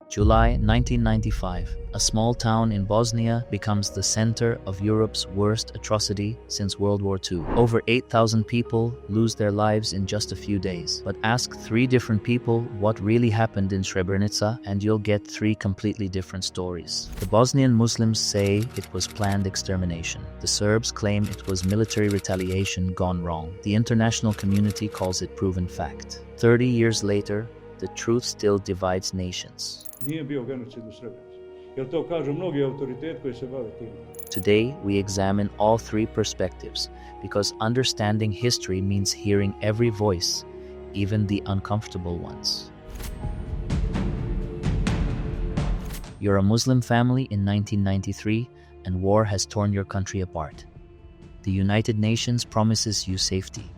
July 1995, a small town in Bosnia becomes the center of Europe's worst atrocity since World War II. Over 8,000 people lose their lives in just a few days. But ask 3 different people what really happened in Srebrenica and you'll get 3 completely different stories. The Bosnian Muslims say it was planned extermination. The Serbs claim it was military retaliation gone wrong. The international community calls it proven fact. 30 years later, the truth still divides nations. Nije bio genocid u Srebrenici. Jer to kažu mnogi autoriteti koji se bave tim. Today, we examine all 3 perspectives because understanding history means hearing every voice, even the uncomfortable ones. You're a Muslim family in 1993 and war has torn your country apart. The United Nations promises you safety.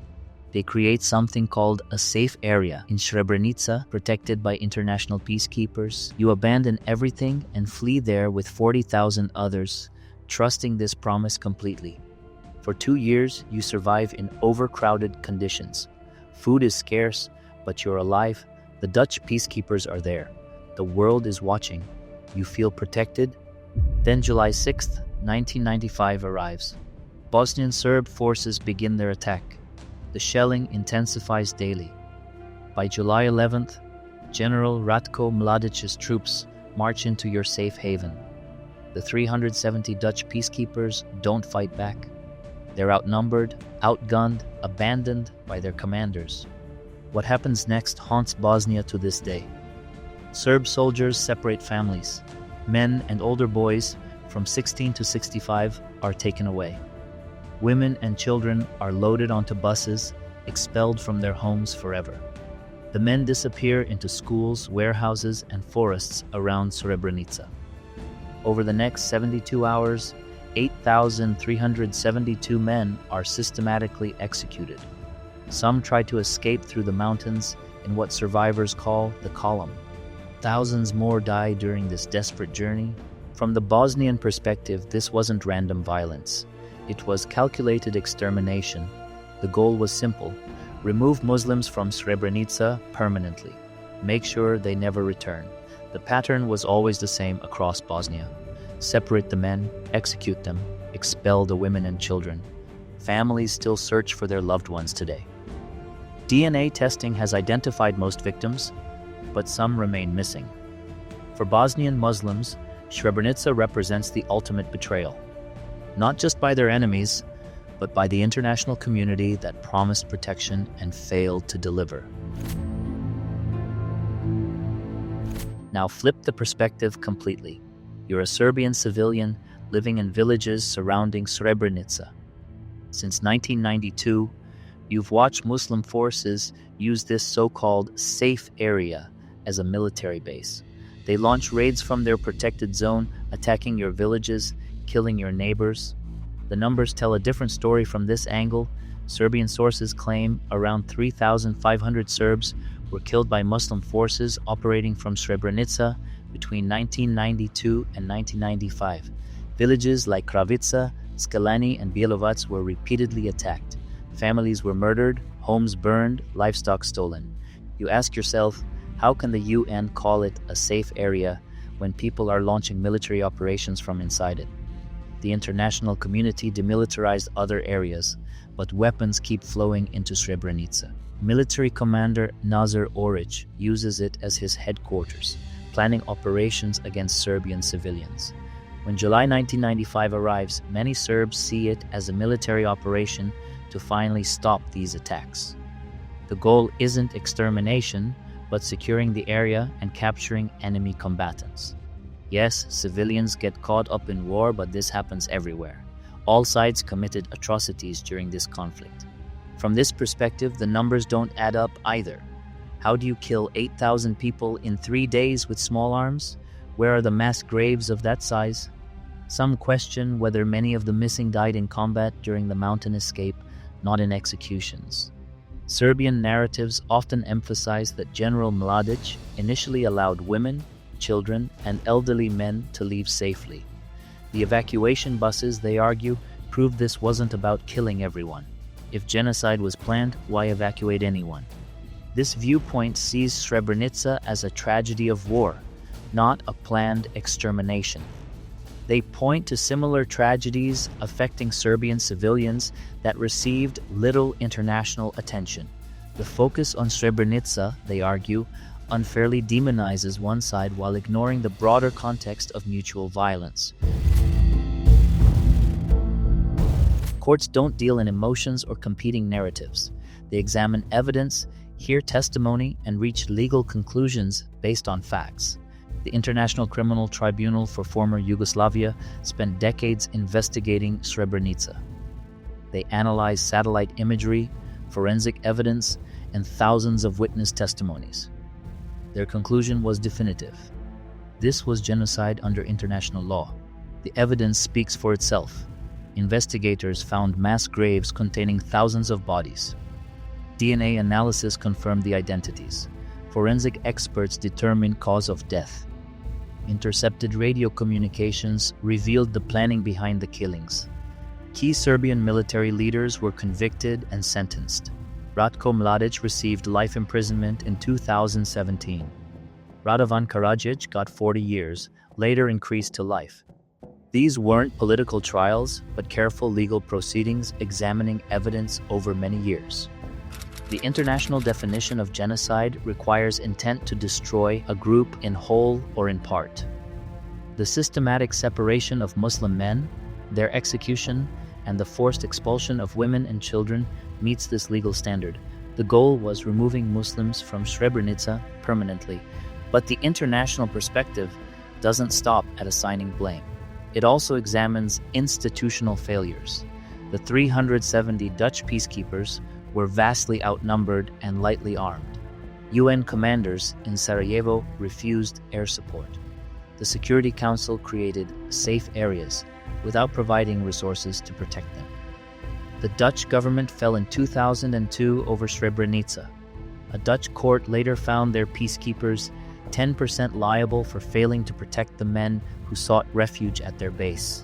They create something called a safe area in Srebrenica, protected by international peacekeepers. You abandon everything and flee there with 40,000 others, trusting this promise completely. For 2 years, you survive in overcrowded conditions. Food is scarce, but you're alive. The Dutch peacekeepers are there. The world is watching. You feel protected. Then July 6th, 1995 arrives. Bosnian Serb forces begin their attack. The shelling intensifies daily. By July 11th, General Ratko Mladic's troops march into your safe haven. The 370 Dutch peacekeepers don't fight back. They're outnumbered, outgunned, abandoned by their commanders. What happens next haunts Bosnia to this day. Serb soldiers separate families. Men and older boys from 16 to 65 are taken away. Women and children are loaded onto buses, expelled from their homes forever. The men disappear into schools, warehouses, and forests around Srebrenica. Over the next 72 hours, 8,372 men are systematically executed. Some try to escape through the mountains in what survivors call the column. Thousands more die during this desperate journey. From the Bosnian perspective, this wasn't random violence. It was calculated extermination. The goal was simple: remove Muslims from Srebrenica permanently. Make sure they never return. The pattern was always the same across Bosnia. Separate the men, execute them, expel the women and children. Families still search for their loved ones today. DNA testing has identified most victims, but some remain missing. For Bosnian Muslims, Srebrenica represents the ultimate betrayal. Not just by their enemies, but by the international community that promised protection and failed to deliver. Now flip the perspective completely. You're a Serbian civilian living in villages surrounding Srebrenica. Since 1992, you've watched Muslim forces use this so-called safe area as a military base. They launch raids from their protected zone, attacking your villages, killing your neighbors. The numbers tell a different story from this angle. Serbian sources claim around 3,500 Serbs were killed by Muslim forces operating from Srebrenica between 1992 and 1995. Villages like Kravica, Skelani, and Bjelovac were repeatedly attacked. Families were murdered, homes burned, livestock stolen. You ask yourself, how can the UN call it a safe area when people are launching military operations from inside it? The international community demilitarized other areas, but weapons keep flowing into Srebrenica. Military commander Nazar Oric uses it as his headquarters, planning operations against Serbian civilians. When July 1995 arrives, many Serbs see it as a military operation to finally stop these attacks. The goal isn't extermination, but securing the area and capturing enemy combatants. Yes, civilians get caught up in war, but this happens everywhere. All sides committed atrocities during this conflict. From this perspective, the numbers don't add up either. How do you kill 8,000 people in 3 days with small arms? Where are the mass graves of that size? Some question whether many of the missing died in combat during the mountain escape, not in executions. Serbian narratives often emphasize that General Mladic initially allowed women, children, and elderly men to leave safely. The evacuation buses, they argue, prove this wasn't about killing everyone. If genocide was planned, why evacuate anyone? This viewpoint sees Srebrenica as a tragedy of war, not a planned extermination. They point to similar tragedies affecting Serbian civilians that received little international attention. The focus on Srebrenica, they argue, unfairly demonizes one side while ignoring the broader context of mutual violence. Courts don't deal in emotions or competing narratives. They examine evidence, hear testimony, and reach legal conclusions based on facts. The International Criminal Tribunal for former Yugoslavia spent decades investigating Srebrenica. They analyzed satellite imagery, forensic evidence, and thousands of witness testimonies. Their conclusion was definitive. This was genocide under international law. The evidence speaks for itself. Investigators found mass graves containing thousands of bodies. DNA analysis confirmed the identities. Forensic experts determined cause of death. Intercepted radio communications revealed the planning behind the killings. Key Serbian military leaders were convicted and sentenced. Ratko Mladic received life imprisonment in 2017. Radovan Karadzic got 40 years, later increased to life. These weren't political trials, but careful legal proceedings examining evidence over many years. The international definition of genocide requires intent to destroy a group in whole or in part. The systematic separation of Muslim men, their execution, and the forced expulsion of women and children meets this legal standard. The goal was removing Muslims from Srebrenica permanently, but the international perspective doesn't stop at assigning blame. It also examines institutional failures. The 370 Dutch peacekeepers were vastly outnumbered and lightly armed. UN commanders in Sarajevo refused air support. The Security Council created safe areas without providing resources to protect them. The Dutch government fell in 2002 over Srebrenica. A Dutch court later found their peacekeepers 10% liable for failing to protect the men who sought refuge at their base.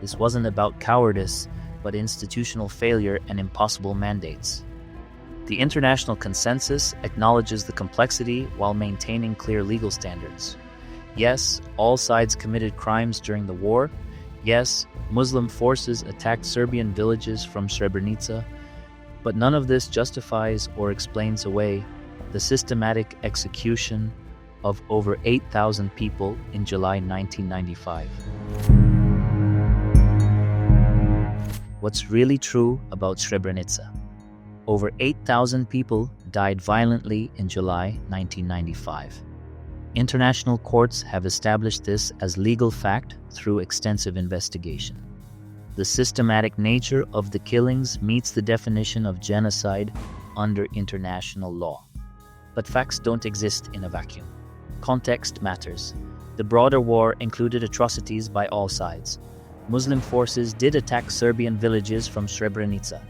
This wasn't about cowardice, but institutional failure and impossible mandates. The international consensus acknowledges the complexity while maintaining clear legal standards. Yes, all sides committed crimes during the war. Yes, Muslim forces attacked Serbian villages from Srebrenica, but none of this justifies or explains away the systematic execution of over 8,000 people in July 1995. What's really true about Srebrenica? Over 8,000 people died violently in July 1995. International courts have established this as legal fact through extensive investigation. The systematic nature of the killings meets the definition of genocide under international law. But facts don't exist in a vacuum. Context matters. The broader war included atrocities by all sides. Muslim forces did attack Serbian villages from Srebrenica.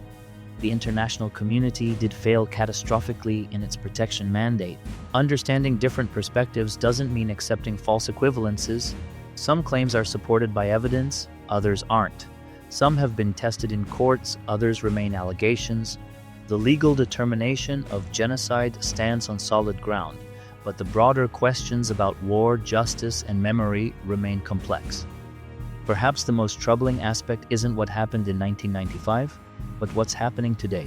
The international community did fail catastrophically in its protection mandate. Understanding different perspectives doesn't mean accepting false equivalences. Some claims are supported by evidence, others aren't. Some have been tested in courts, others remain allegations. The legal determination of genocide stands on solid ground, but the broader questions about war, justice, and memory remain complex. Perhaps the most troubling aspect isn't what happened in 1995, but what's happening today.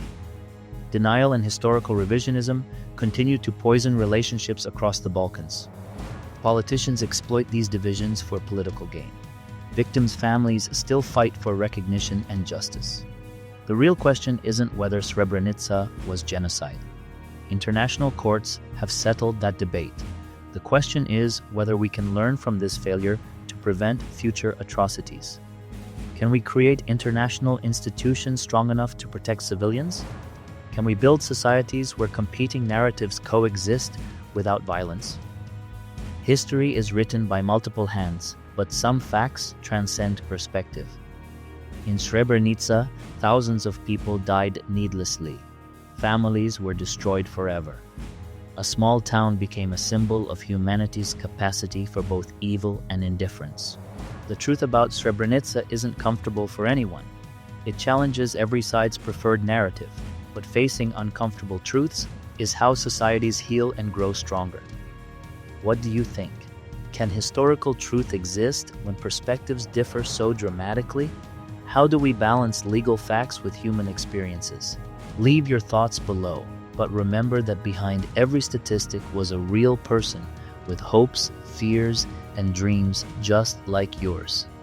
Denial and historical revisionism continue to poison relationships across the Balkans. Politicians exploit these divisions for political gain. Victims' families still fight for recognition and justice. The real question isn't whether Srebrenica was genocide. International courts have settled that debate. The question is whether we can learn from this failure to prevent future atrocities. Can we create international institutions strong enough to protect civilians? Can we build societies where competing narratives coexist without violence? History is written by multiple hands, but some facts transcend perspective. In Srebrenica, thousands of people died needlessly. Families were destroyed forever. A small town became a symbol of humanity's capacity for both evil and indifference. The truth about Srebrenica isn't comfortable for anyone. It challenges every side's preferred narrative, but facing uncomfortable truths is how societies heal and grow stronger. What do you think? Can historical truth exist when perspectives differ so dramatically? How do we balance legal facts with human experiences? Leave your thoughts below, but remember that behind every statistic was a real person with hopes, fears, and dreams just like yours.